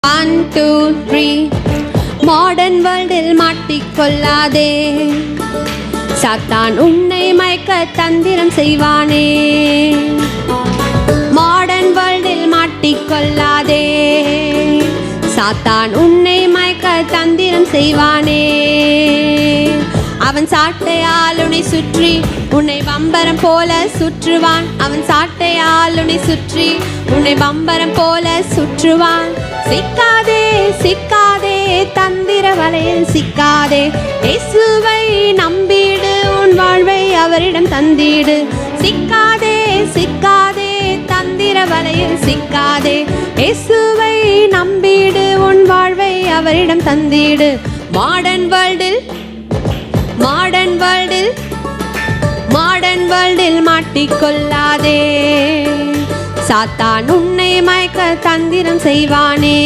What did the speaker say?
1, 2, 3 modern வேர்ல்டில் மாட்டிக்கொள்ளாதே, சாத்தான் உன்னை மயக்க தந்திரம் செய்வானே. மாடர்ன் வேர்ல்டில் மாட்டிக்கொள்ளாதே, சாத்தான் உன்னை மயக்க தந்திரம் செய்வானே. அவன் சாட்டையால் உன்னை சுற்றி உன்னை பம்பரம் போல சுற்றுவான். அவன் சாட்டையால் உன்னை சுற்றி உன்னை பம்பரம் போல சுற்றுவான். சிக்காதே சிக்காதே தந்திர வலையில் சிக்காதே, இயேசுவை நம்பிடு, உன் வாழ்வை அவரிடம் தந்திடு. சிக்காதே சிக்காதே தந்திர வலையில் சிக்காதே, இயேசுவை நம்பிடு, உன் வாழ்வை அவரிடம் தந்திடு. மாடர்ன் வேர்ல்டில் மாடர்ன் வேர்ல்டில் மாடர்ன் வேர்ல்டில் மாட்டிக்கொள்ளாதே, சாத்தான் உன்னை மயக்க தந்திரம் செய்வானே.